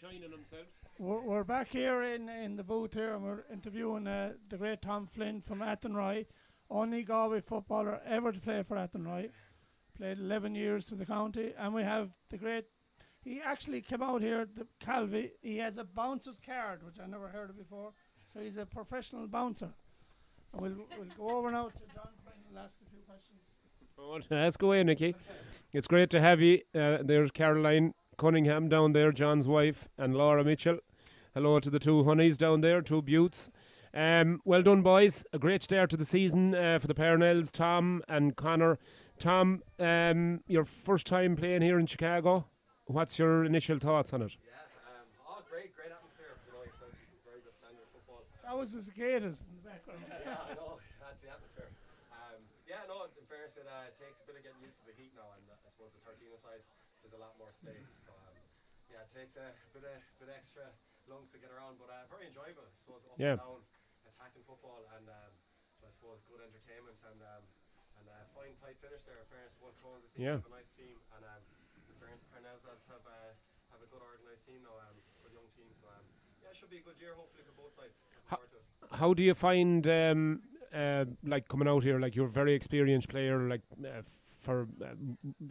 shining himself. We're back here in the booth here, and we're interviewing the great Tom Flynn from Athenry, only Galway footballer ever to play for Athenry. Played 11 years for the county, and we have the great. He actually came out here, the Calvi. He has a bouncer's card, which I never heard of before. So he's a professional bouncer. And we'll go over now to John Quinn and ask a few questions. Let's go away, Nicky. It's great to have you. There's Caroline Cunningham down there, John's wife, and Laura Mitchell. Hello to the two honeys down there, two beauts. Well done, boys. A great start to the season for the Parnells, Tom and Connor. Tom, your first time playing here in Chicago. What's your initial thoughts on it? Great atmosphere. You know, yourself, very good standard football. That was the cicadas in the background. Yeah, I know. That's the atmosphere. In fairness, it takes a bit of getting used to the heat now, and I suppose the 13 side, there's a lot more space. So, it takes a bit extra lungs to get around, but very enjoyable. I suppose up and down, attacking football, and I suppose good entertainment and fine tight finish there. In fairness, both goals this season have a nice team, and in fairness, Parnells have a good organised team now, good young team. So it should be a good year, hopefully for both sides. How do you find like coming out here? Like, you're a very experienced player, like for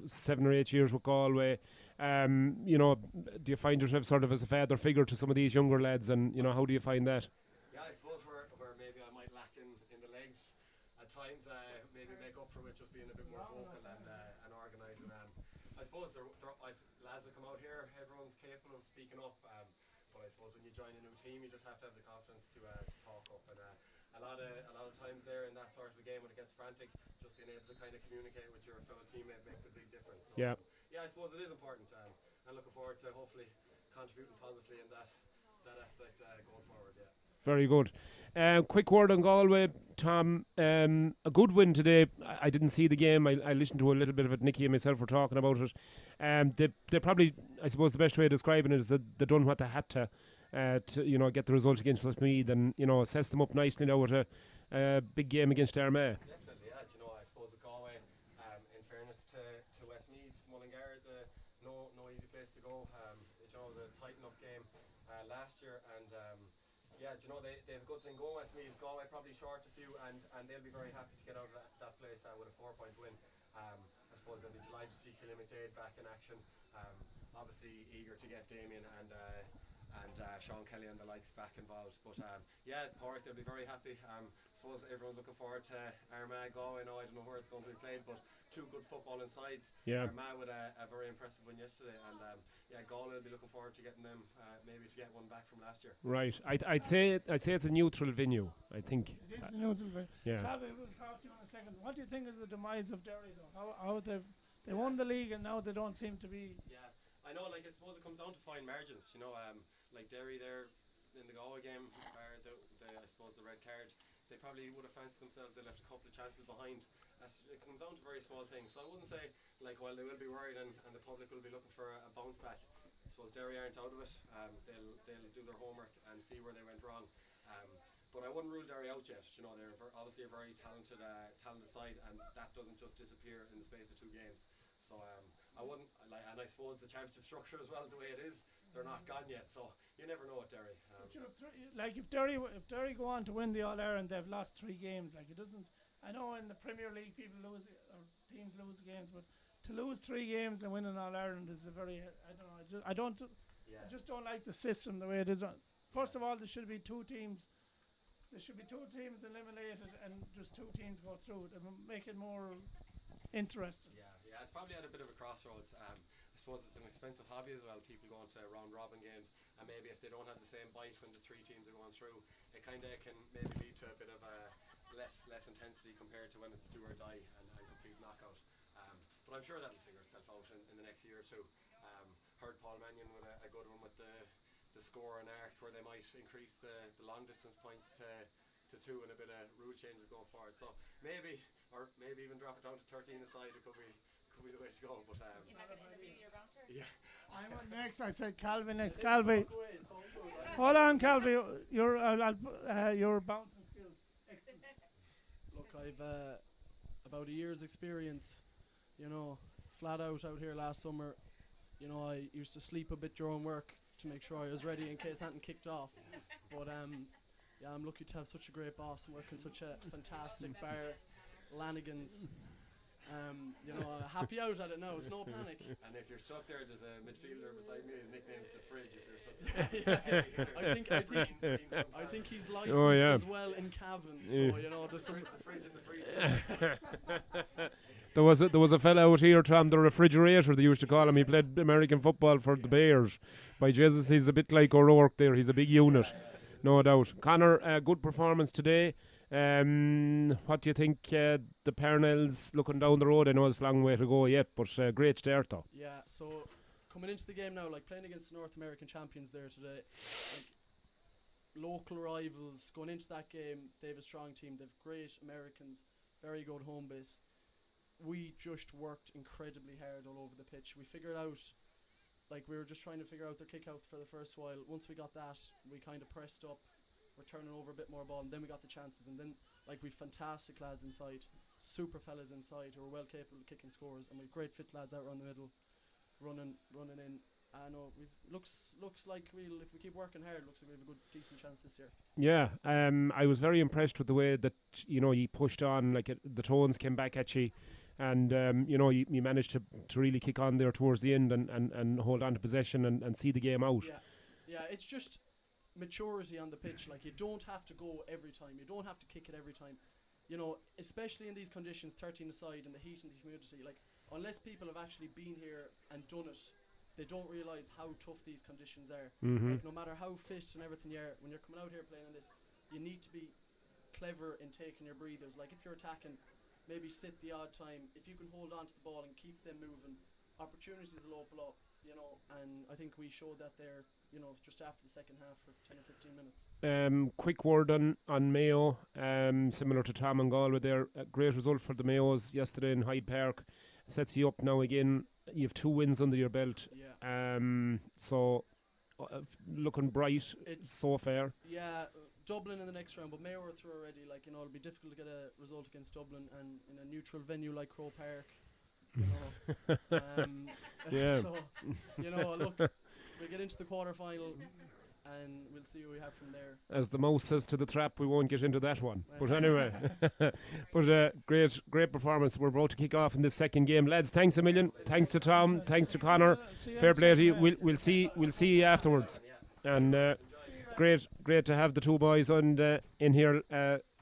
7 or 8 years with Galway. You know, do you find yourself sort of as a father figure to some of these younger lads, and you know, how do you find that? Yeah, I suppose where maybe I might lack in the legs at times, maybe make up for it just being a bit more vocal and organised. And I suppose lads that come out here, everyone's capable of speaking up. But I suppose when you join a new team, you just have to have the confidence to talk up. And a lot of times there in that sort of a game when it gets frantic, just being able to kind of communicate with your fellow teammate makes a big difference. So, I suppose it is important. I'm looking forward to hopefully contributing positively in that aspect going forward. Yeah. Very good. Quick word on Galway, Tom. A good win today. I didn't see the game. I listened to a little bit of it. Nicky and myself were talking about it. They probably, I suppose the best way of describing it is that they done what they had to get the result against Westmeath, and sets them up nicely now with a big game against Armagh. Definitely, yeah. I suppose with Galway, in fairness to Westmeath, Mullingar is no easy place to go. It was a tight enough game last year, and they have a good thing going. Westmeath, Galway probably short a few, and they'll be very happy to get out of that place with a 4-point win. I suppose they'll be delighted to see Killian McDade back in action. Obviously eager to get Damien and Sean Kelly and the likes back involved. But Pádraig, they'll be very happy. I suppose everyone's looking forward to Armagh, Galway. I don't know where it's going to be played, but two good footballing sides. Armagh with a very impressive one yesterday, and Galway will be looking forward to getting them maybe to get one back from last year. Right. I'd say it's a neutral venue. I think it is a neutral venue. Yeah. Calvin, we'll talk to you in a second. What do you think of the demise of Derry, though? How they won the league, and now they don't seem to be. Yeah, I know. Like, I suppose it comes down to fine margins. Like Derry there in the Galway game, I suppose the red card, they probably would have fancied themselves. They left a couple of chances behind. It comes down to very small things. So I wouldn't say, like, while they will be worried and the public will be looking for a bounce back, I suppose Derry aren't out of it. They'll do their homework and see where they went wrong. But I wouldn't rule Derry out yet. They're obviously a very talented side, and that doesn't just disappear in the space of 2 games. So I wouldn't, and I suppose the championship structure as well, the way it is, they're not gone yet. So you never know with Derry. Like if Derry go on to win the All Ireland, they've lost 3 games. Like, it doesn't. I know in the Premier League people lose or teams lose games, but to lose 3 games and win an All Ireland is a very. I just don't like the system the way it is. First of all, there should be 2 teams. There should be 2 teams eliminated and just 2 teams go through. It will make it more interesting. Yeah, it's probably at a bit of a crossroads. I suppose it's an expensive hobby as well. People going to round robin games, and maybe if they don't have the same bite when the 3 teams are going through, it kind of can maybe lead to a bit of a less intensity compared to when it's do or die and complete knockout. But I'm sure that'll figure itself out in the next year or 2. Heard Paul Mannion with a good one with the score and arc, where they might increase the long distance points to 2 and a bit of rule changes going forward. So maybe even drop it down to 13 aside. It could be the way to go. But you're not going to interview your bouncer? Yeah. I'm on next. I said Calvin next. Calvin. Hold on, Calvin. Your bouncing skills. Excellent. Look, I've about a year's experience. Flat out here last summer. I used to sleep a bit during work. to make sure I was ready in case anything kicked off. But yeah, I'm lucky to have such a great boss and work in such a fantastic bar, Lanigan's. You know, happy out at it now. It's no panic. And if you're stuck there, there's a midfielder beside me. His nickname's the Fridge. If you're stuck there, I think he's licensed as well in Cavan. So you know, there's some the fridge in the freezer. There was a fella out here, Tom, the refrigerator, they used to call him. He played American football for the Bears. By Jesus, he's a bit like O'Rourke there. He's a big unit, no doubt. Conor, good performance today. What do you think the Parnells looking down the road? I know it's a long way to go yet, but great start though. Yeah, so coming into the game now, like playing against the North American champions there today, like local rivals, going into that game, they have a strong team, they have great Americans, very good home base. We just worked incredibly hard all over the pitch. We figured out, like we were just trying to figure out their kick out for the first while. Once we got that, we kind of pressed up. We're turning over a bit more ball, and then we got the chances, and then like we've fantastic lads inside, super fellas inside who are well capable of kicking scores, and we've great fit lads out around the middle, running in. I know looks like if we keep working hard, looks like we have a good decent chance this year. Yeah, I was very impressed with the way that you pushed on, like the tones came back at you, and you managed to really kick on there towards the end and hold on to possession and see the game out. Yeah, it's just maturity on the pitch. Like you don't have to go every time, you don't have to kick it every time, especially in these conditions, 13 aside, and the heat and the humidity. Like unless people have actually been here and done it, they don't realise how tough these conditions are. Like no matter how fit and everything you are, when you're coming out here playing in this, you need to be clever in taking your breathers. Like if you're attacking, maybe sit the odd time. If you can hold on to the ball and keep them moving, opportunities will open up, and I think we showed that there, just after the second half for 10 or 15 minutes. Quick word on Mayo, similar to Tom and Galway there. A great result for the Mayos yesterday in Hyde Park. Sets you up now again. You have 2 wins under your belt. Yeah. So looking bright so far. Yeah, Dublin in the next round, but Mayo are through already. Like, it'll be difficult to get a result against Dublin, and in a neutral venue like Croke Park. Yeah. So, look, we'll get into the quarter-final and we'll see what we have from there. As the mouse says to the trap, we won't get into that one. But anyway, great performance. We're about to kick off in this second game. Lads, thanks a million. Thanks to Tom. Thanks to Conor. Fair play to you. We'll see you afterwards. And great to have the two boys in here,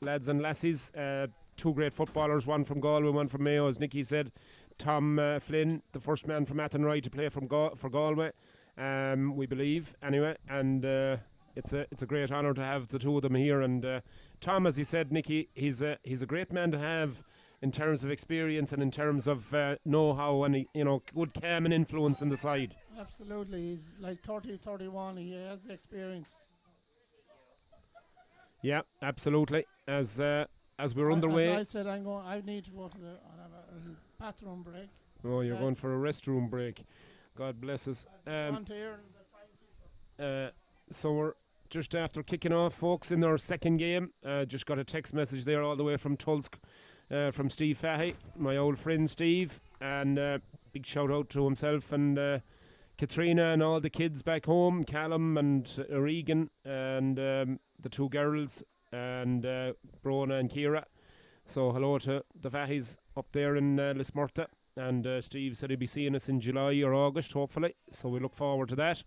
lads and lassies. 2 great footballers, one from Galway, one from Mayo, as Nicky said. Tom Flynn, the first man from Athenry to play for Galway, we believe, anyway. And it's a great honour to have the two of them here. And Tom, as he said, Nicky, he's a great man to have in terms of experience and in terms of know-how and good calming influence in the side. Absolutely, he's like 30, 31. He has the experience. Yeah, absolutely. As we're underway. As I said, I need to go to I'll have a bathroom break. Oh, you're going for a restroom break. God bless us. So we're just after kicking off, folks, in our second game. Just got a text message there all the way from Tulsk from Steve Fahy, my old friend Steve. And big shout out to himself and Katrina and all the kids back home, Callum and Regan and the 2 girls and Brona and Kira. So hello to the Fahys up there in Lismurta. And Steve said he'd be seeing us in July or August, hopefully. So we look forward to that.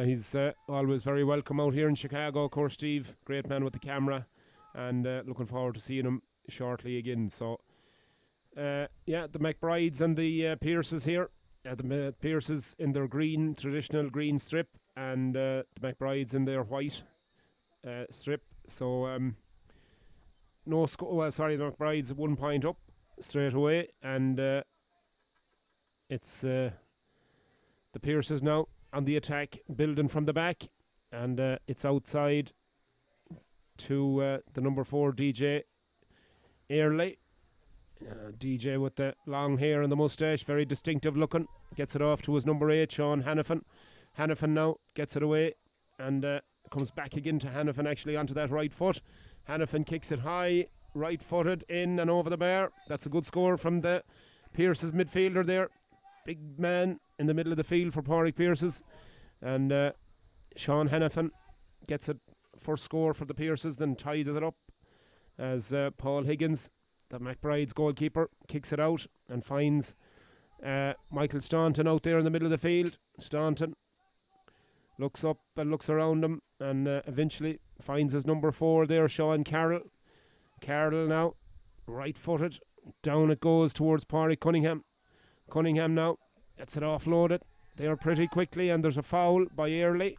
He's always very welcome out here in Chicago, of course, Steve. Great man with the camera. And looking forward to seeing him shortly again. So, the McBrides and the Pierces here. The Pierces in their traditional green strip. And the McBrides in their white strip. So, the McBrides 1 point up straight away. And it's the Pierces now on the attack, building from the back. And it's outside to the number 4 DJ Early. DJ with the long hair and the moustache, very distinctive looking. Gets it off to his number 8, Sean Hannafin. Hannafin now gets it away and comes back again to Hannafin, actually onto that right foot. Hannafin kicks it high, right footed, in and over the bar. That's a good score from the Pierce's midfielder there. Big man in the middle of the field for Pádraig Pierce's. And Sean Hannafin gets it first score for the Pierces, then tied it up as Paul Higgins, the McBride's goalkeeper, kicks it out and finds Michael Staunton out there in the middle of the field. Staunton looks up and looks around him and eventually finds his number 4 there, Sean Carroll. Carroll now, right-footed, down it goes towards Pádraig Cunningham. Cunningham now gets it offloaded there pretty quickly, and there's a foul by Early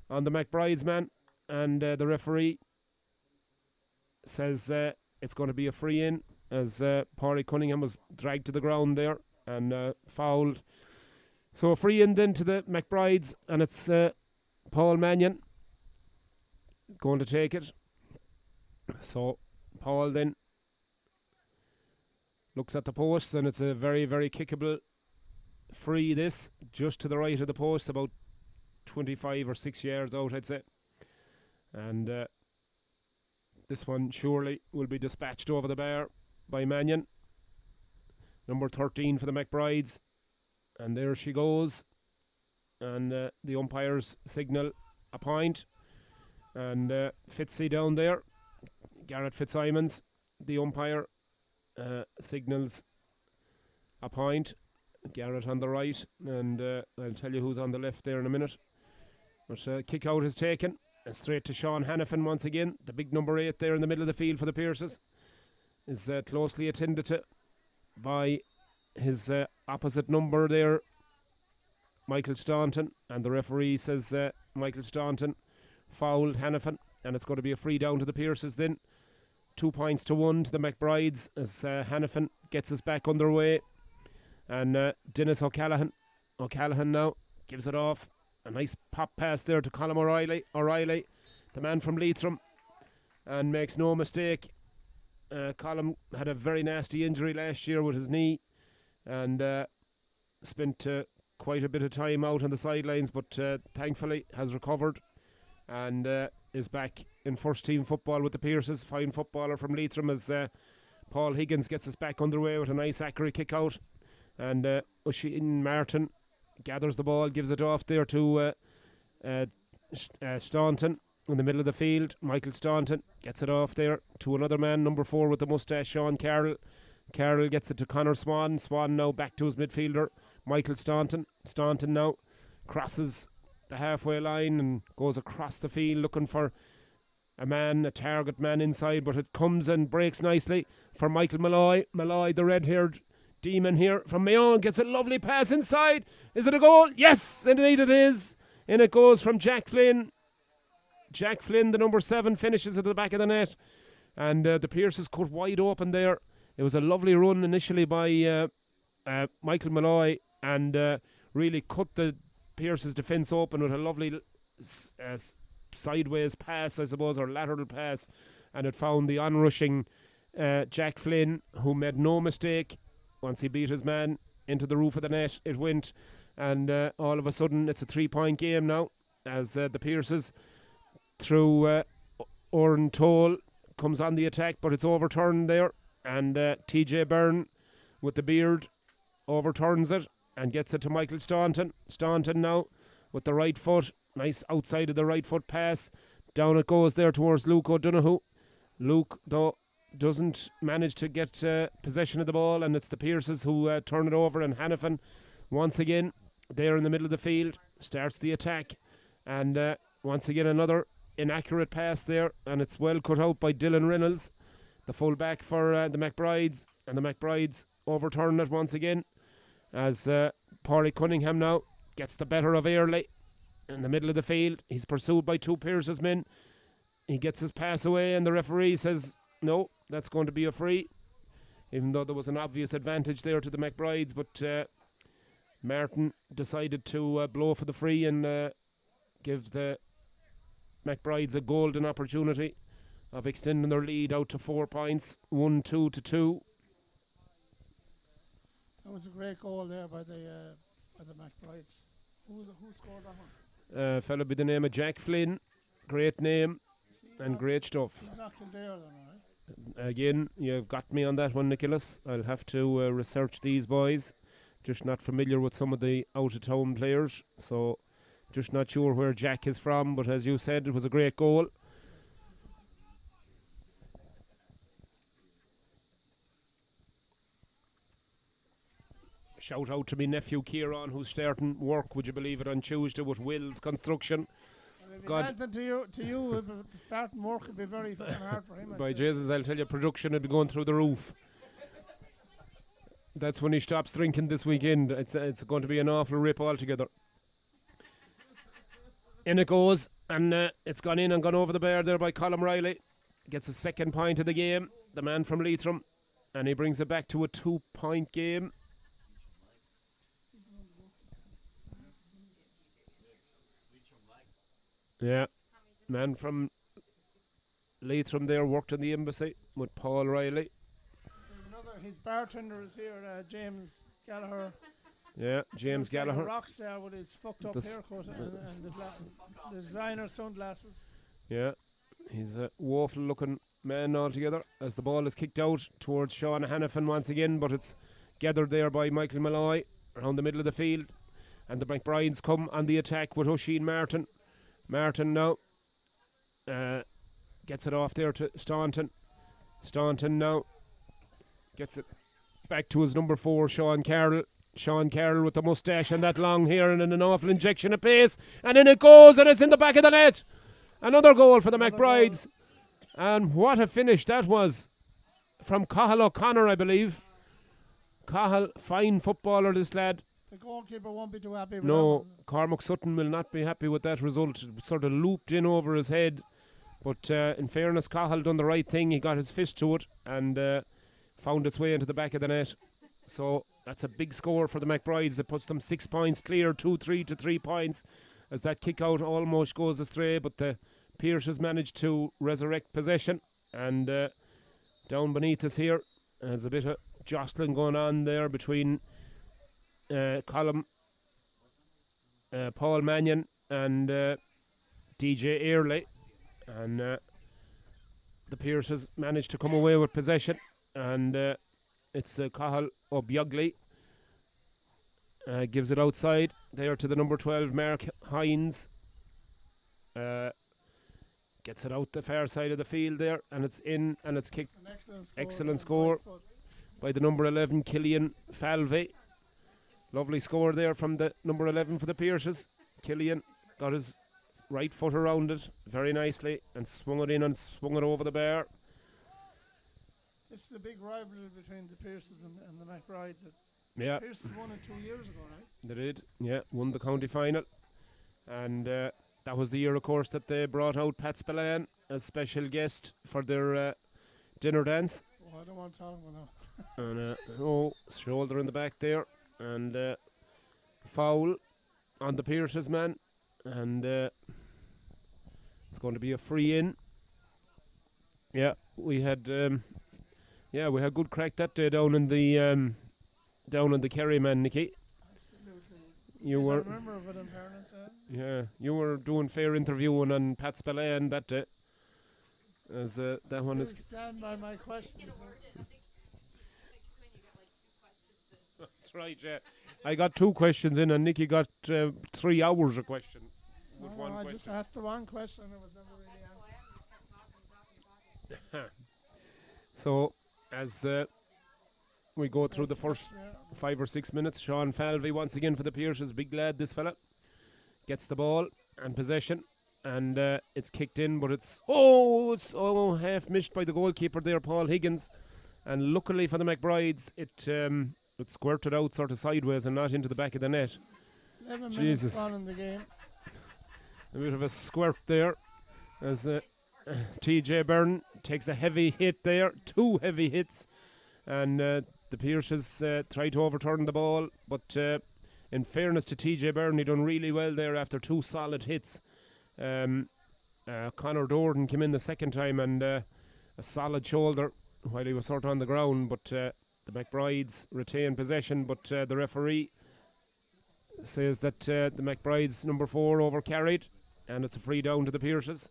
on the McBride's man, and the referee says it's going to be a free in as Pádraig Cunningham was dragged to the ground there and fouled. So a free in then to the McBrides, and it's Paul Mannion going to take it. So Paul then looks at the post, and it's a very, very kickable free, this, just to the right of the post, about 25 or 6 yards out, I'd say. And this one surely will be dispatched over the bar by Mannion. Number 13 for the McBrides. And there she goes. And the umpires signal a point. And Fitzy down there, Garrett Fitzsimons, the umpire, signals a point. Garrett on the right, and I'll tell you who's on the left there in a minute. But kick out is taken, and straight to Sean Hannafin once again. The big number 8 there in the middle of the field for the Pierces is closely attended to by his opposite number there, Michael Staunton, and the referee says Michael Staunton fouled Hannafin, and it's going to be a free down to the Pierces then. 2 points to 1 to the McBrides as Hannafin gets us back underway. And Dennis O'Callaghan now gives it off. A nice pop pass there to Colm O'Reilly, the man from Leitrim, and makes no mistake. Colm had a very nasty injury last year with his knee, and spent quite a bit of time out on the sidelines, but thankfully has recovered and is back in first team football with the Pierces. Fine footballer from Leitrim as Paul Higgins gets us back underway with a nice accurate kick out. And Oisin Martin gathers the ball, gives it off there to Staunton in the middle of the field. Michael Staunton gets it off there to another man, number 4 with the moustache, Sean Carroll. Carroll gets it to Conor Swan. Swan now back to his midfielder, Michael Staunton. Staunton now crosses the halfway line and goes across the field looking for a target man inside, but it comes and breaks nicely for Michael Malloy. Malloy, the red-haired demon here from Mayon, gets a lovely pass inside. Is it a goal? Yes, indeed it is. In it goes from Jack Flynn. Jack Flynn, the number 7, finishes at the back of the net. And the Pierces cut wide open there. It was a lovely run initially by Michael Malloy, and really cut the Pierces' defence open with a lovely sideways pass, I suppose, or lateral pass. And it found the onrushing Jack Flynn, who made no mistake. Once he beat his man into the roof of the net, it went, and all of a sudden it's a 3-point game now as the Pierces, through Oren Toll, comes on the attack, but it's overturned there, and TJ Byrne with the beard overturns it and gets it to Michael Staunton. Staunton now with the right foot, nice outside of the right foot pass, down it goes there towards Luke O'Donoghue. Luke, though, doesn't manage to get possession of the ball, and it's the Pierces who turn it over, and Hannafin once again there in the middle of the field starts the attack, and once again another inaccurate pass there, and it's well cut out by Dylan Reynolds, the full-back for the McBrides, and the McBrides overturn it once again as Pádraig Cunningham now gets the better of Early in the middle of the field. He's pursued by 2 Pierces men. He gets his pass away, and the referee says no, that's going to be a free, even though there was an obvious advantage there to the McBrides, but Martin decided to blow for the free and give the McBrides a golden opportunity of extending their lead out to 4 points, 1-2 to 2. That was a great goal there by the McBrides. Who scored that one? A fellow by the name of Jack Flynn. Great name and great stuff. He's not Kildare then, right? Again, you've got me on that one, Nicholas. I'll have to research these boys. Just not familiar with some of the out-of-town players. So Just not sure where Jack is from, but as you said, it was a great goal. Shout out to me nephew Kieran, who's starting work, would you believe it, on Tuesday with Will's Construction. God. To you, starting work would be very fucking hard for him. By Jesus, I'll tell you, production will be going through the roof. That's when he stops drinking this weekend. It's going to be an awful rip altogether. In it goes, and it's gone in and gone over the bar there by Colm Riley. Gets a second point of the game, the man from Leitrim, and he brings it back to a 2-point game. Yeah, man from Leitrim there worked in the embassy with Paul Riley. His bartender is here, James Gallagher. Yeah, James Gallagher. A rock star with his fucked up haircut and the designer sunglasses. Yeah, he's a woeful looking man altogether as the ball is kicked out towards Sean Hannafin once again, but it's gathered there by Michael Malloy around the middle of the field, and the McBrides come on the attack with Oisin Martin. Martin now gets it off there to Staunton. Staunton now gets it back to his number 4, Sean Carroll. Sean Carroll with the moustache and that long hair and an awful injection of pace. And in it goes, and it's in the back of the net. Another goal for the McBrides. And what a finish that was from Cathal O'Connor, I believe. Cathal, fine footballer, this lad. The goalkeeper won't be too happy with No, Cormac Sutton will not be happy with that result. It sort of looped in over his head. But in fairness, Cathal done the right thing. He got his fist to it and found its way into the back of the net. So that's a big score for the McBrides. That puts them 6 points clear, 2-3 to 3 points, as that kick out almost goes astray. But the Pearse has managed to resurrect possession. And down beneath us here, there's a bit of jostling going on there between Paul Mannion and DJ Earley. And the Pearses managed to come away with possession. And it's Cathal O'Biogley gives it outside there to the number 12, Mark Hines. Gets it out the far side of the field there, and it's in, and it's kicked. Excellent score by the number 11, Killian Falvey. Lovely score there from the number 11 for the Pearses. Killian got his right foot around it very nicely and swung it in and swung it over the bar. It's the big rivalry between the Pearses and the McBrides. Yeah. The Pearses won it 2 years ago, right? They did, yeah, won the county final. And that was the year, of course, that they brought out Pat Spillane as special guest for their dinner dance. Oh, I don't want to talk about that. And shoulder in the back there, and foul on the Pearses man, and it's going to be a free in. Yeah, we had good crack that day down in the Kerry, man, Nicky. Absolutely. You were. I remember of it in fairness. Yeah, you were doing fair interviewing on Pat Spillane that day. As that one is. Stand by my question. That's right. Yeah, I got 2 questions in, and Nicky got 3 hours of question. With one I question. just asked the one question. It was never really answered. So, as we go through the first 5 or 6 minutes, Sean Falvey once again for the Pearses, big lad, this fella, gets the ball and possession, and it's kicked in, but it's half missed by the goalkeeper there, Paul Higgins, and luckily for the McBrides, it squirted out sort of sideways and not into the back of the net. 11 Jesus. minutes gone in the game. A bit of a squirt there as TJ Byrne takes a heavy hit there, 2 heavy hits, and the Pearses try to overturn the ball, but in fairness to TJ Byrne, he done really well there after 2 solid hits. Conor Dordan came in the second time and a solid shoulder while he was sort of on the ground, but the McBrides retain possession, but the referee says that the McBrides number 4 overcarried, and it's a free down to the Pearses.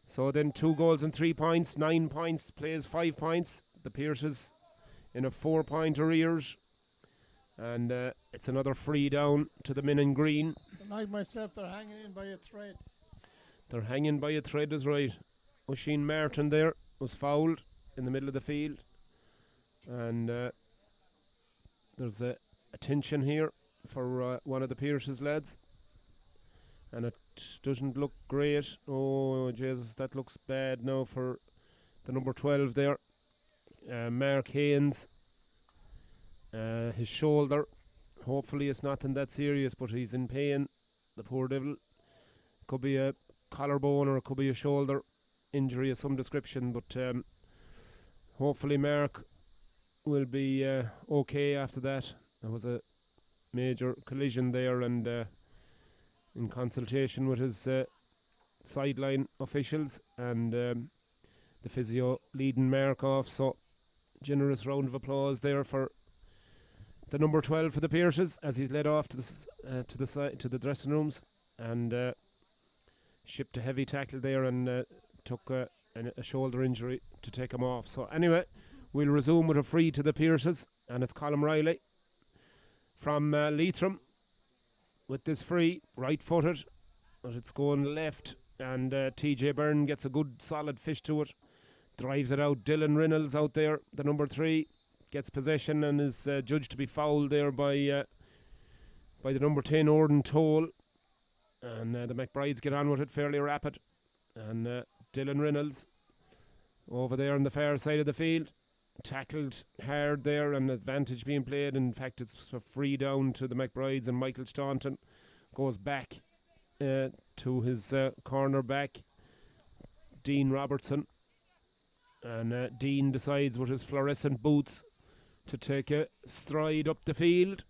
So then 2 goals and 3 points, 9 points, plays 5 points. The Pearses in a 4-point arrears. And it's another free down to the men in green. Like myself, they're hanging in by a thread. They're hanging by a thread, is right. Oisin Martin there was fouled in the middle of the field. And there's a tension here for one of the Pierce's lads. And it doesn't look great. Oh, Jesus, that looks bad now for the number 12 there. Mark Haynes. His shoulder. Hopefully it's nothing that serious, but he's in pain. The poor devil. Could be a collarbone or it could be a shoulder injury of some description, but hopefully Mark will be okay after that. There was a major collision there, and in consultation with his sideline officials and the physio leading Mark off, so generous round of applause there for the number 12 for the Pierces as he's led off to the dressing rooms, and shipped a heavy tackle there and took a shoulder injury to take him off. So anyway, we'll resume with a free to the Pierces, and it's Colm Riley from Leitrim with this free, right-footed, but it's going left, and TJ Byrne gets a good solid fish to it, drives it out. Dylan Reynolds out there, the number 3, gets possession and is judged to be fouled there by the number 10 Orden Toll, and the McBrides get on with it fairly rapid, and Dylan Reynolds over there on the far side of the field, tackled hard there, and advantage being played. In fact, it's a free down to the McBrides, and Michael Staunton goes back to his corner back, Dean Robertson, and Dean decides with his fluorescent boots to take a stride up the field.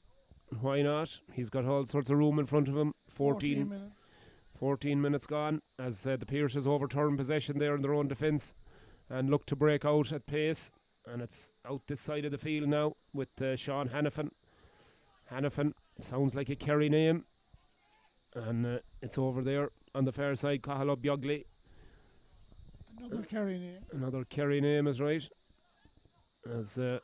Why not? He's got all sorts of room in front of him. 14 minutes gone as the Pierces overturn possession there in their own defence and look to break out at pace. And it's out this side of the field now with Sean Hannafin. Hannafin sounds like a Kerry name. And it's over there on the far side, Cahalab Biogley. Another Kerry name. Another Kerry name is right. As the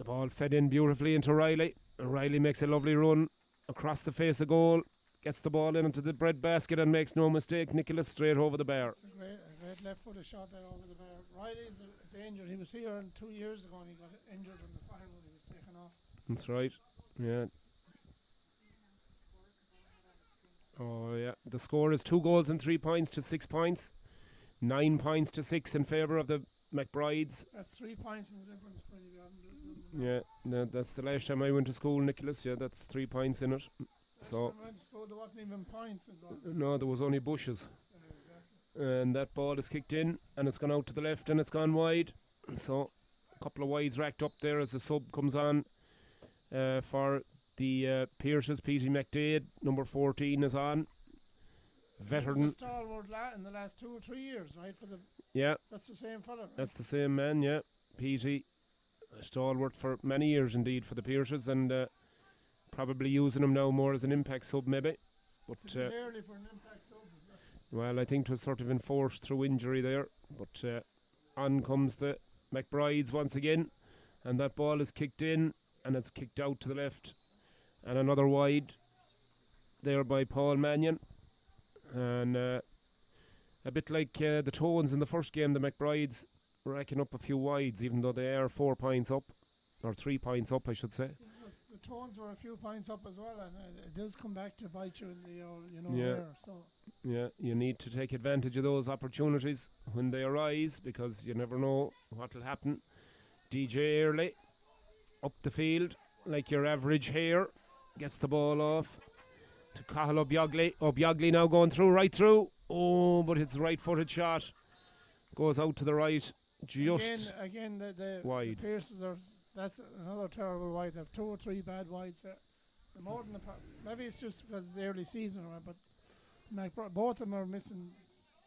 ball fed in beautifully into Riley. And Riley makes a lovely run across the face of goal. Gets the ball into the bread basket and makes no mistake. Nicholas straight over the bar. It's a great left-footed shot there over the bar. Riley's a danger. He was here 2 years ago and he got injured in the final. He was taken off. That's right. Yeah. Oh yeah. The score is 2 goals and 3 points to 6 points. 9 points to 6 in favour of the McBrides. That's 3 points in the difference when you haven't. Yeah, no, that's the last time I went to school, Nicholas. Yeah, that's 3 points in it. So there wasn't even points involved. No, there was only bushes. Exactly. And that ball is kicked in, and it's gone out to the left, and it's gone wide. So a couple of wides racked up there as the sub comes on for the Pierces. Petey McDade, number 14, is on. Veteran. He's a stalwart in the last 2 or 3 years, right? Yeah. That's the same fella. Right? That's the same man, yeah. Petey, a stalwart for many years indeed for the Pierces, and probably using him now more as an impact sub maybe. But it's early for an impact sub. Well, I think it was sort of enforced through injury there. But on comes the McBrides once again, and that ball is kicked in, and it's kicked out to the left, and another wide there by Paul Mannion. And a bit like the Tones in the first game, the McBrides racking up a few wides, even though they are 4 points up, or 3 points up, I should say. The Tones were a few points up as well, and it does come back to bite you in the Yeah. air. So Yeah, you need to take advantage of those opportunities when they arise, because you never know what will happen. DJ Early up the field like your average hare, gets the ball off to Cahill O'Biogley. O'Biogley now going right through. Oh, but it's right-footed shot. Goes out to the right, just again the wide. The Pierces that's another terrible wide. They have 2 or 3 bad wides there. More than maybe it's just because it's early season, right? But both of them are missing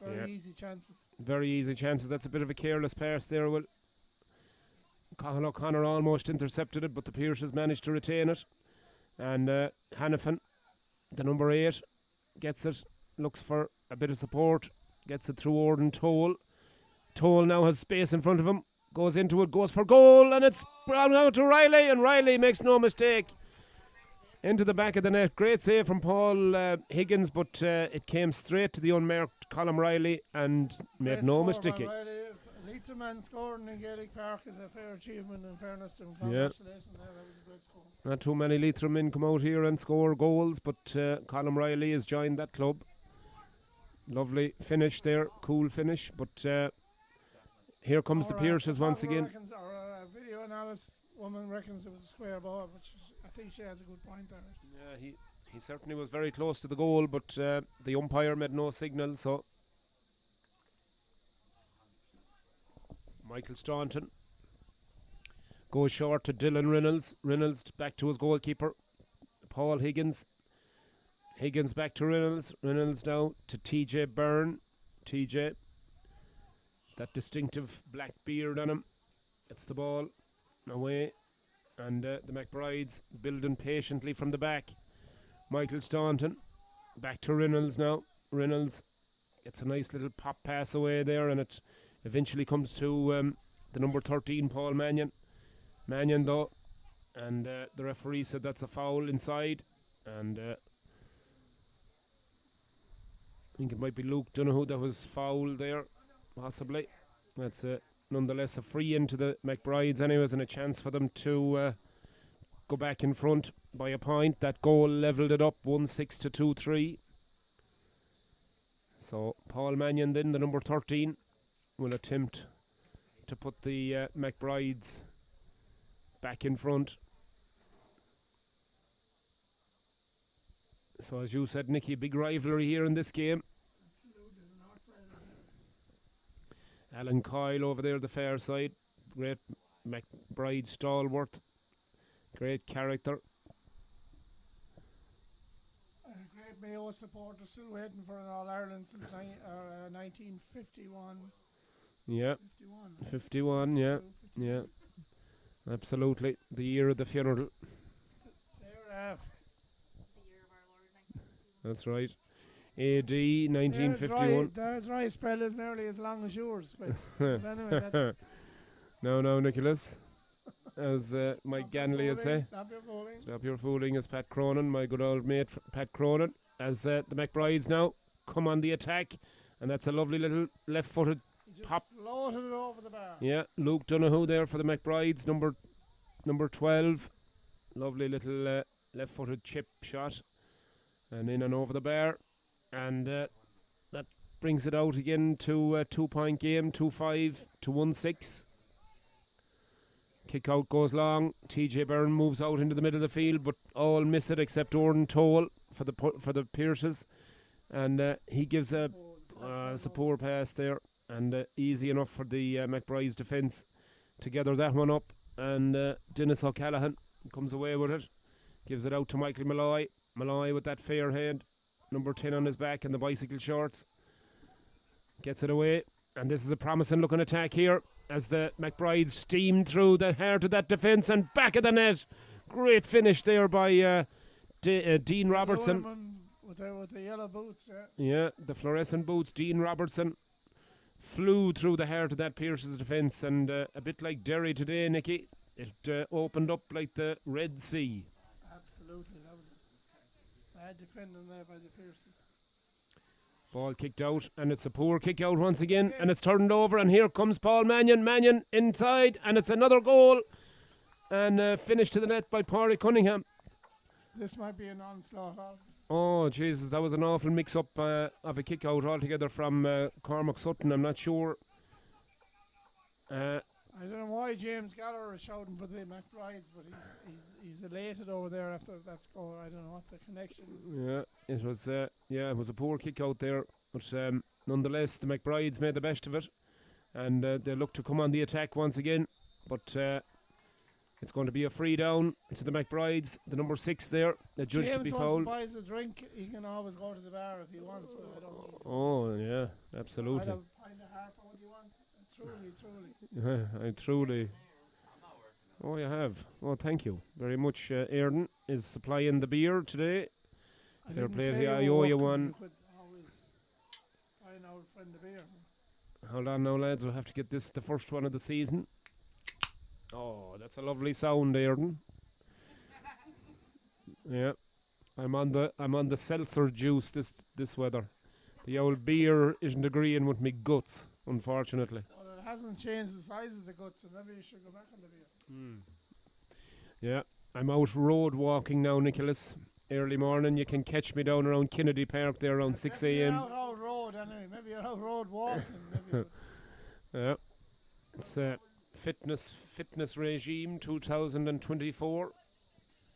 very easy chances. Very easy chances. That's a bit of a careless pass there. Well, Cahill O'Connor almost intercepted it, but the Pierces managed to retain it. And Hannafin, the number 8, gets it, looks for a bit of support, gets it through Orden Toll. Toll now has space in front of him, goes into it, goes for goal, and it's Brown out to Riley, and Riley makes no mistake. Into the back of the net. Great save from Paul Higgins, but it came straight to the unmarked Colm Riley and made Great no score, mistake. man, Riley. Leitrim man scoring in Gaelic Park is a fair achievement, in fairness to him. Yeah. Congratulations, that was a great score. Not too many Leitrim men come out here and score goals, but Colm Riley has joined that club. Lovely finish there, cool finish, but here comes the Pearses once again. Our video analyst woman reckons it was a square ball, which I think she has a good point there. Yeah, he certainly was very close to the goal, but the umpire made no signal, so Michael Staunton goes short to Dylan Reynolds. Reynolds back to his goalkeeper, Paul Higgins. Higgins back to Reynolds. Reynolds now to TJ Byrne. TJ, that distinctive black beard on him. Gets the ball away. And the McBrides building patiently from the back. Michael Staunton back to Reynolds now. Reynolds gets a nice little pop pass away there, and it eventually comes to the number 13, Paul Mannion. Mannion though, and the referee said that's a foul inside, and I think it might be Luke Donoghue that was fouled there, possibly. That's nonetheless a free into the McBrides anyways, and a chance for them to go back in front by a point. That goal levelled it up 1-6 to 2-3. So Paul Mannion then, the number 13, will attempt to put the McBrides back in front. So as you said, Nicky, big rivalry here in this game. Alan Coyle over there, the far side. Great McBride stalwart. Great character. Great Mayo supporter, still waiting for an All-Ireland since 1951. Yeah, 51, yeah, 52. yeah. Absolutely. The year of the funeral. That's right. AD 1951. Their dry spell is nearly as long as yours. But anyway, that's No, Nicholas. As Mike Ganley would say. Stop your fooling. Stop your fooling, as Pat Cronin, my good old mate Pat Cronin. As the McBrides now come on the attack. And that's a lovely little left-footed pop. Floated it over the bar. Yeah, Luke Donoghue there for the McBrides, number 12. Lovely little left-footed chip shot. And in and over the bar. And that brings it out again to a 2-point game, 2-5 to 1-6. Kick out goes long. TJ Byrne moves out into the middle of the field, but all miss it except Ordan Toll for the Pearses. And he gives a poor pass there. And easy enough for the McBride's defence to gather that one up. And Dennis O'Callaghan comes away with it. Gives it out to Michael Malloy. Malloy with that fair head. Number 10 on his back and the bicycle shorts. Gets it away. And this is a promising looking attack here as the McBrides steam through the heart of that defence and back of the net. Great finish there by Dean Robertson. With the yellow boots there. Yeah, the fluorescent boots. Dean Robertson flew through the heart of that Pearses defence, and a bit like Derry today, Nicky, it opened up like the Red Sea. Absolutely, that was a bad defending there by the Pearses. Ball kicked out, and it's a poor kick out once again, and it's turned over, and here comes Paul Mannion. Mannion inside, and it's another goal, and finished to the net by Pádraig Cunningham. This might be an onslaught of. Oh, Jesus, that was an awful mix-up of a kick-out altogether from Cormac Sutton. I'm not sure. I don't know why James Gallagher is shouting for the McBrides, but he's elated over there after that score. I don't know what the connection is. Yeah, it was a poor kick-out there. But nonetheless, the McBrides made the best of it. And they look to come on the attack once again. But it's going to be a free down to the McBrides. The number 6 there, the judge to be fouled. James wants to buy us a drink. He can always go to the bar if he wants, but I don't need Oh, yeah, absolutely. I'd have a pint of half or what you want. Truly. I truly. Oh, you have. Oh, thank you very much. Airdon is supplying the beer today. Fair play here. I owe you one. You could always buy an old friend a beer. Hold on now, lads. We'll have to get this the first one of the season. Oh, that's a lovely sound, Airden. Yeah, I'm on the seltzer juice this weather. The old beer isn't agreeing with me guts, unfortunately. Well, it hasn't changed the size of the guts, so maybe you should go back on the beer. Yeah, I'm out road walking now, Nicholas. Early morning, you can catch me down around Kennedy Park there around 6 Maybe you're a.m. out road anyway. Maybe you're out road walking. Maybe. Yeah, it's fitness regime 2024.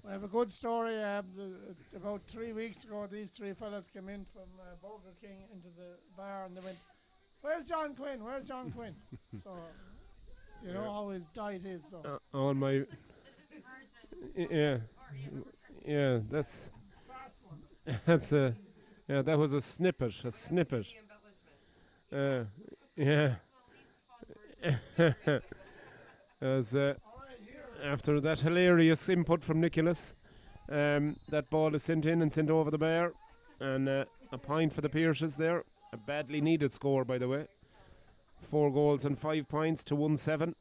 We have a good story. About 3 weeks ago, these three fellas came in from Burger King into the bar and they went, "Where's John Quinn? Where's John Quinn?" So, you know how his diet is. So. On my yeah, yeah, that's a yeah, that was a snippet. Yeah. As after that hilarious input from Nicholas, that ball is sent in and sent over the bar, and a point for the Pierces there. A badly needed score, by the way. 4 goals and 5 points to 1-7.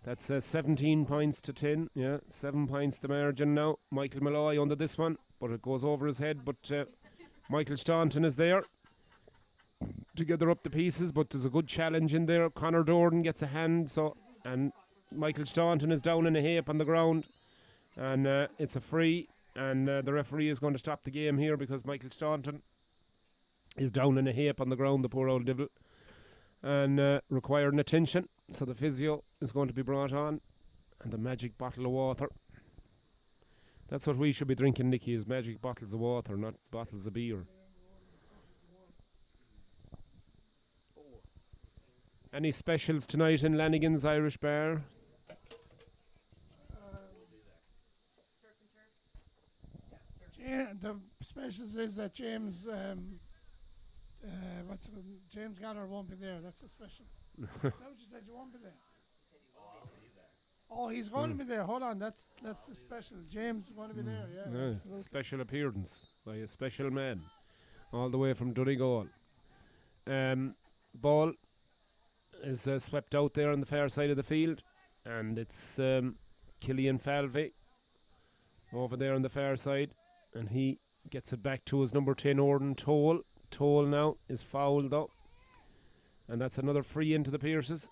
That's 17 points to 10. Yeah, 7 points the margin now. Michael Malloy under this one, but it goes over his head. But Michael Staunton is there to gather up the pieces, but there's a good challenge in there. Conor Dordan gets a hand, and Michael Staunton is down in a heap on the ground, and it's a free, and the referee is going to stop the game here because Michael Staunton is down in a heap on the ground, the poor old devil, and requiring attention. So the physio is going to be brought on, and the magic bottle of water. That's what we should be drinking, Nicky, is magic bottles of water, not bottles of beer. Any specials tonight in Lanigan's Irish Bar? Yeah, the specials is that James James Gallagher won't be there. That's the special. Is that what you said? You won't be there. Oh, he's going to be there. Hold on, that's the special. James is going to be there. Yeah, absolutely. Special appearance by a special man, all the way from Donegal. Ball is swept out there on the far side of the field, and it's Killian Falvey over there on the far side, and he gets it back to his number 10, Orden Toll. Toll now is fouled up, and that's another free into the Pierces,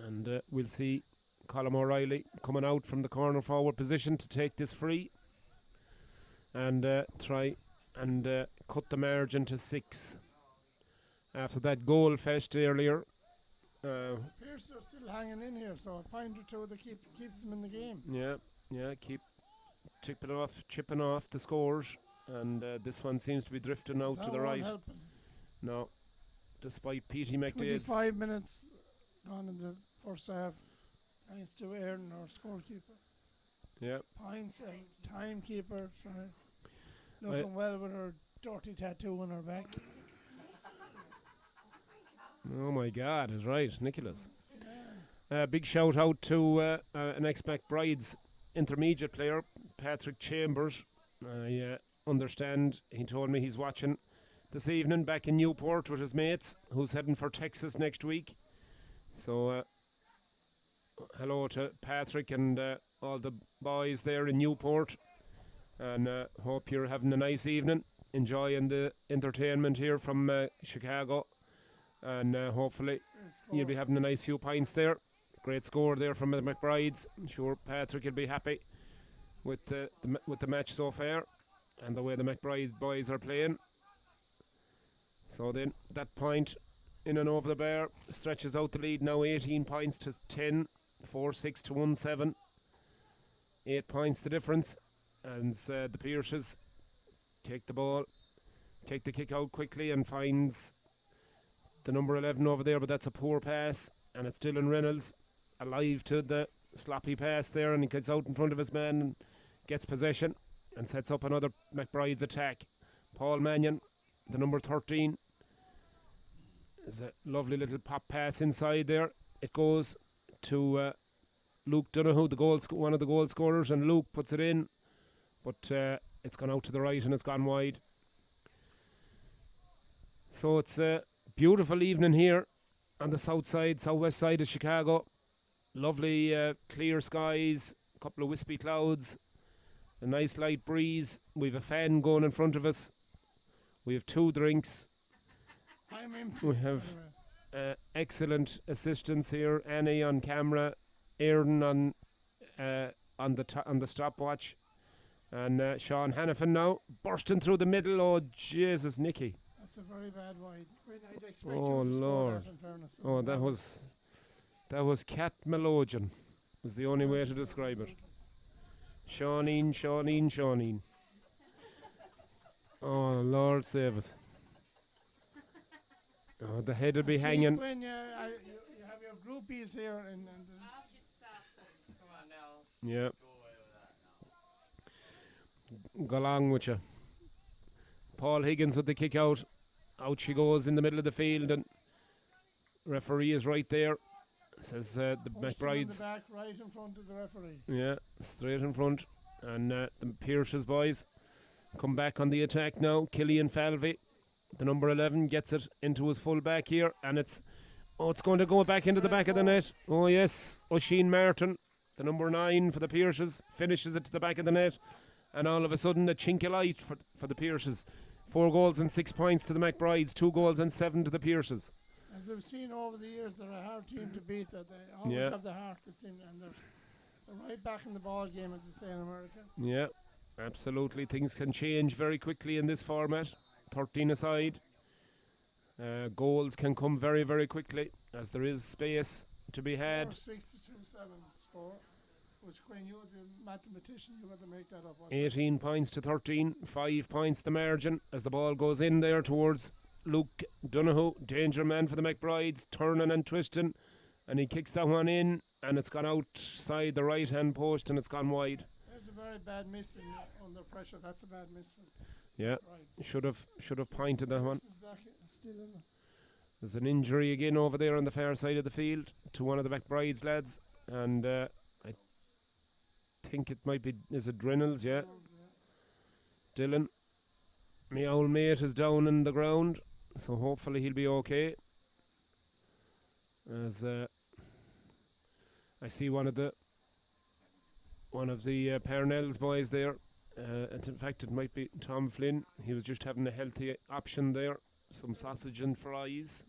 and we'll see Colm O'Reilly coming out from the corner forward position to take this free and try and cut the margin to 6 after that goal fetched earlier. Pierce are still hanging in here, so a point or two that keeps them in the game. Yeah, keep chipping off the scores, and this one seems to be drifting out to the right. No, despite Petey McDade's 25 minutes gone in the first half, thanks to Aaron, our scorekeeper. Yeah. Points and timekeeper, looking well with her dirty tattoo on her back. Oh my God, is right, Nicholas. Big shout out to an ex-McBride's intermediate player, Patrick Chambers. I understand he told me he's watching this evening back in Newport with his mates, who's heading for Texas next week. So hello to Patrick and all the boys there in Newport, and hope you're having a nice evening, enjoying the entertainment here from Chicago, and hopefully you'll be having a nice few pints there. Great score there from the McBrides. I'm sure Patrick will be happy with the match so far and the way the McBride boys are playing. So then that point in and over the bar stretches out the lead now, 18 points to 10, 4-6 to 1-7. 8 points the difference, and the Pierces take the kick out quickly and finds the number 11 over there, but that's a poor pass, and it's Dylan Reynolds alive to the sloppy pass there, and he gets out in front of his man and gets possession and sets up another McBride's attack. Paul Mannion, the number 13, is a lovely little pop pass inside there. It goes to Luke Donoghue, one of the goal scorers, and Luke puts it in, but it's gone out to the right and it's gone wide. So it's a beautiful evening here on the southwest side of Chicago. lovely clear skies, a couple of wispy clouds, a nice light breeze. We've a fan going in front of us. We have 2 drinks. I'm empty. We have by the way. excellent assistants here. Annie on camera, Airdon on the stopwatch, and Sean Hannafin now bursting through the middle. Oh Jesus, Nicky! That's a very bad wide. I'd expect Oh, you to Lord. score that, in fairness. Oh, that was cat melogian. Was the only way to describe it. Shawneen. Oh Lord save us! Oh, the head will be See, hanging. when you have your groupies here, and Yeah. Go along with you. Paul Higgins with the kick out. Out she goes in the middle of the field, and referee is right there. Says the McBrides. the back, right in front of the referee. Yeah, straight in front. And the Pierce's boys come back on the attack now. Killian Falvey, the number 11, gets it into his full back here, and it's going to go back into the back of the net. Oh yes, Oisin Martin, the number 9 for the Pierces, finishes it to the back of the net, and all of a sudden a chink of light for the Pierces. 4 goals and 6 points to the McBrides, 2 goals and 7 to the Pierces. As we've seen over the years, they're a hard team to beat. That they always Yeah. have the heart to seem, and they're right back in the ball game, as they say in America. Yeah, absolutely. Things can change very quickly in this format. 13 aside. Goals can come very, very quickly, as there is space to be had. 62-7 score, which when you're the mathematician, you got to make that up. 18 points to 13, 5 points the margin as the ball goes in there towards Luke Donoghue, danger man for the McBrides, turning and twisting, and he kicks that one in, and it's gone outside the right hand post, and it's gone wide. That's a very bad miss under pressure. That's a bad miss. Yeah, Right. should have pointed that one. This is back still in the There's an injury again over there on the far side of the field to one of the McBrides lads, and I think it might be, is it Reynolds? Yeah. Dylan, my old mate, is down in the ground, so hopefully he'll be okay. As I see one of the Parnell's boys there. And in fact, it might be Tom Flynn. He was just having a healthy option there, some sausage and fries.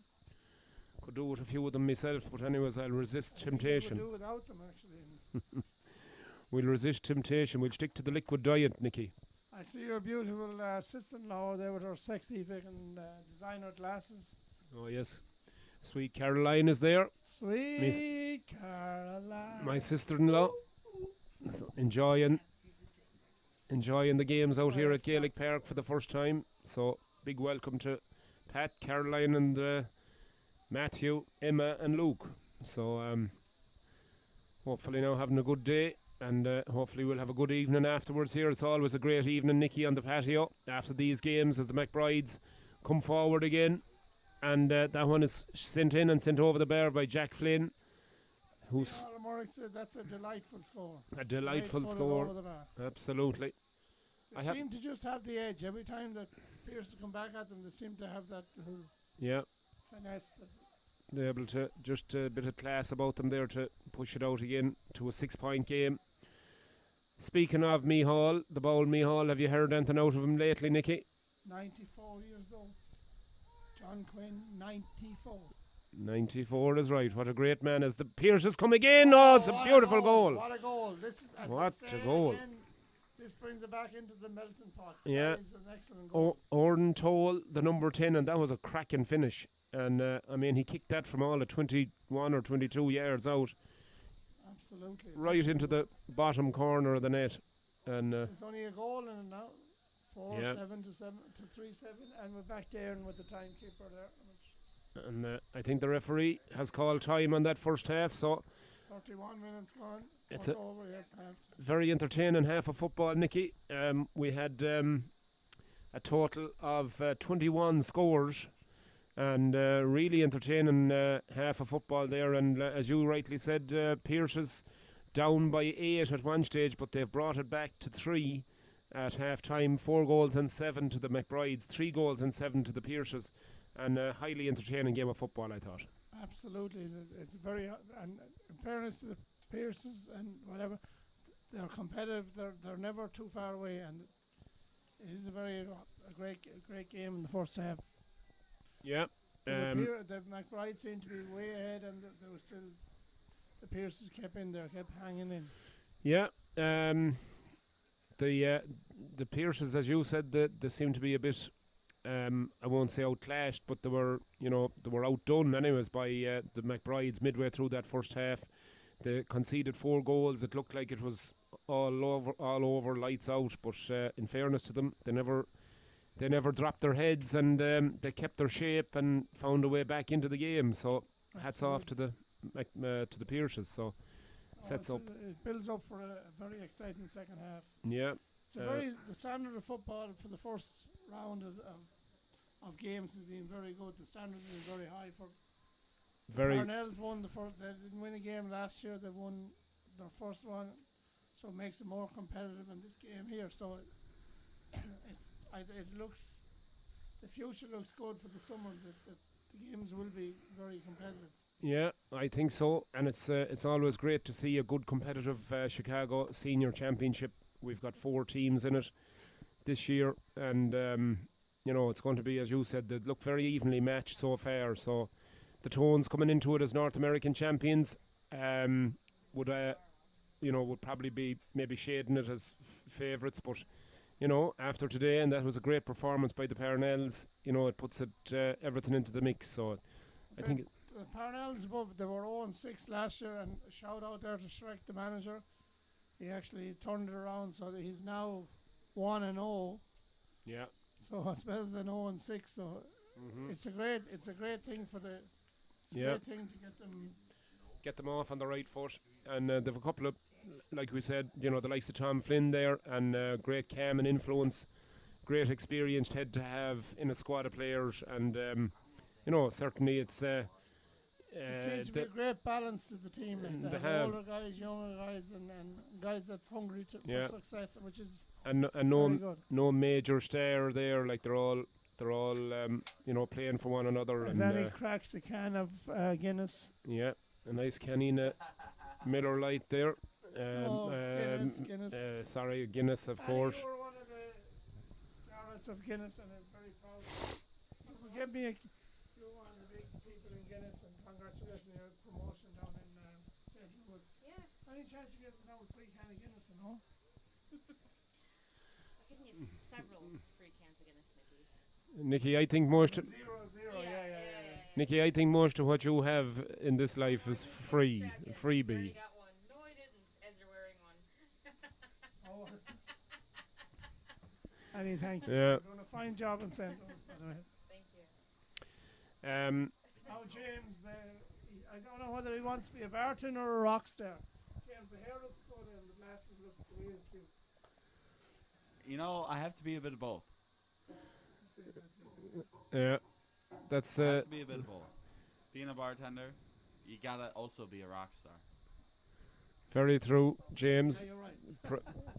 Could do with a few of them myself, but anyways, I'll resist temptation. We would do without them, actually. We'll resist temptation. We'll stick to the liquid diet, Nicky. I see your beautiful sister-in-law there with her sexy fucking designer glasses. Oh yes, sweet Caroline is there. Sweet Caroline. My sister-in-law, enjoying the games out here at Gaelic Park for the first time. So big welcome to Pat, Caroline, and Matthew, Emma, and Luke. So hopefully now having a good day, and hopefully we'll have a good evening afterwards here. It's always a great evening, Nicky, on the patio after these games as the McBrides come forward again. And that one is sent in and sent over the bar by Jack Flynn, who's Said that's a delightful score. a delightful Right score. over the bar. Absolutely. They seem to just have the edge. Every time that Pierce come back at them, they seem to have that little Yeah, finesse. they're able to, just a bit of class about them there to push it out again to a 6-point game. Speaking of Mihal, the bowl Mihal, have you heard anything out of him lately, Nicky? 94 years old. John Quinn, 94. 94 is right. What a great man. As the Pierce has come again. Oh, it's a What beautiful goal. What a goal. This is, as What I say a goal. Again, this brings it back into the melting pot. Yeah. That is an excellent goal. Orden Toll, the number 10, and that was a cracking finish. And I mean, he kicked that from all of 21 or 22 yards out, Absolutely. right into the bottom corner of the net. And There's only a goal in it now. 4-7 Yeah. to 3-7, and we're back there and with the timekeeper there. And I think the referee has called time on that first half, so 31 minutes gone. It's It's a- over, yes, half. very entertaining half of football, Nicky. We had a total of 21 scores, and really entertaining half of football there. And as you rightly said, Pierce is down by 8 at one stage, but they've brought it back to 3 at half time. 4 goals and 7 to the McBrides, 3 goals and 7 to the Pierces. And a highly entertaining game of football, I thought. Absolutely, it's very and in fairness to the Pierces and whatever, they're competitive. They're never too far away, and it is a great game in the first half. Yeah. But Um, the McBride seemed to be way ahead, and there was still the Pierces kept in there, kept hanging in. yeah. The Pierces, as you said, they seem to be a bit. I won't say outclashed, but they were outdone anyways by the McBrides midway through that first half. They conceded 4 goals. It looked like it was all over, lights out. But in fairness to them, they never dropped their heads, and they kept their shape and found a way back into the game. So hats off to the Pierces. So sets up. It builds up for a very exciting second half. Yeah. It's the standard of football for the first round of games has been very good. The standard has been very high for. Parnell's won the first. They didn't win a game last year. They won their first one, so it makes it more competitive in this game here. So it looks. The future looks good for the summer. The games will be very competitive. Yeah, I think so, and it's always great to see a good competitive Chicago Senior Championship. We've got 4 teams in it this year, and it's going to be, as you said, they look very evenly matched so far. So the Tones coming into it as North American champions would probably be maybe shading it as favourites, but after today, and that was a great performance by the Parnells, it puts everything into the mix. So I think. The Parnells they were 0-6 last year, and a shout out there to Shrek, the manager. He actually turned it around, so that he's now 1-0. Yeah. So it's better than 0-6. So it's a great thing for the. It's a great thing to get them off on the right foot, and they've a couple of, like we said, the likes of Tom Flynn there, and great calm and influence, great experienced head to have in a squad of players, and certainly it's. It seems to be a great balance to the team. They have older guys, younger guys, and guys that's hungry for success, which is and no major star there. Like they're all playing for one another. And then he cracks a can of Guinness. Yeah, a nice canina Miller Lite there. Guinness. Guinness, of course. You were one of the stars of Guinness, and I'm very proud. Give me you're one of the big people in Guinness, and congratulations on your promotion down in St. Louis. Yeah. Any chance you get another free can of Guinness, I've given you several free cans of Guinness, Nicky. Nicky, I think most. 0-0, yeah. Nicky, I think most of what you have in this life is free, a freebie. I already got one. No, I didn't, as you're wearing one. Annie, thank you. Yeah. You're doing a fine job in St. Louis, by the way. Thank you. Now, James, I don't know whether he wants to be a bartender or a rock star. James, the hair looks good and the glasses look real cute. I have to be a bit of both. Yeah, that's I have to be a bit of both. Being a bartender, you gotta also be a rock star. very true, James. Yeah, you're right.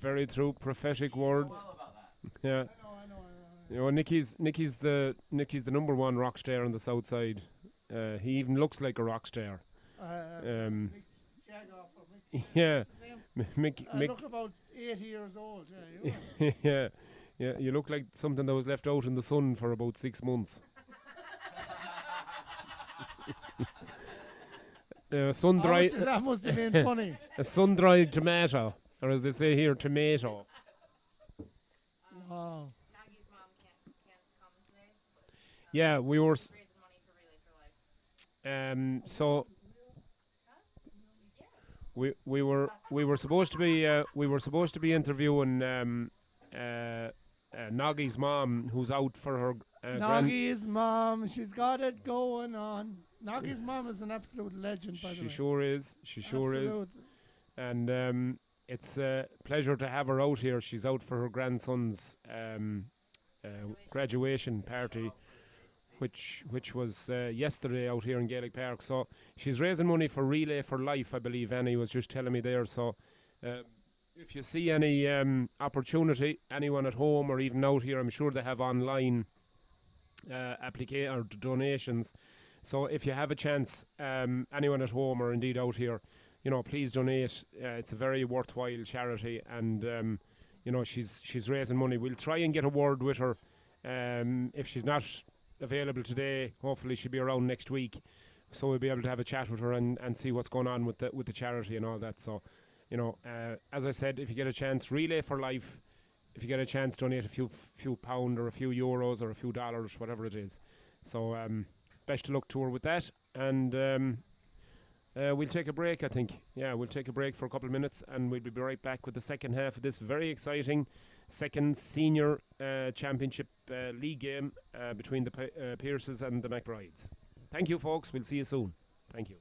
Very true, prophetic words. Well about that. Yeah. I know. Nicky's the number 1 rock star on the south side. He even looks like a rock star. Mick Jagger for Mick. Yeah, Mick. Mick. Look about 80 years old. Yeah, yeah. You look like something that was left out in the sun for about 6 months. Sun-dried. That must have been funny. A sun-dried tomato, or as they say here, tomato. Wow. Maggie's mom can't come today. Yeah, we were. Raising money for Relay for Life. So we were supposed to be interviewing Noggy's mom, who's out for her. Noggy's mom, she's got it going on. Noggy's mom is an absolute legend, by the way. She sure is. And it's a pleasure to have her out here. She's out for her grandson's graduation party, which was yesterday out here in Gaelic Park. So she's raising money for Relay for Life, I believe Annie was just telling me there. So if you see any opportunity, anyone at home or even out here, I'm sure they have online donations. So if you have a chance, anyone at home or indeed out here, please donate. It's a very worthwhile charity, and she's raising money. We'll try and get a word with her. If she's not available today, hopefully she'll be around next week, so we'll be able to have a chat with her and see what's going on with the charity and all that. So, as I said, if you get a chance, Relay for Life. If you get a chance, donate a few pound or a few euros or a few dollars, whatever it is. So, best of luck to her with that, and we'll take a break, I think. Yeah, we'll take a break for a couple of minutes, and we'll be right back with the second half of this very exciting second senior championship league game between the Pierces and the McBrides. Thank you, folks. We'll see you soon. Thank you.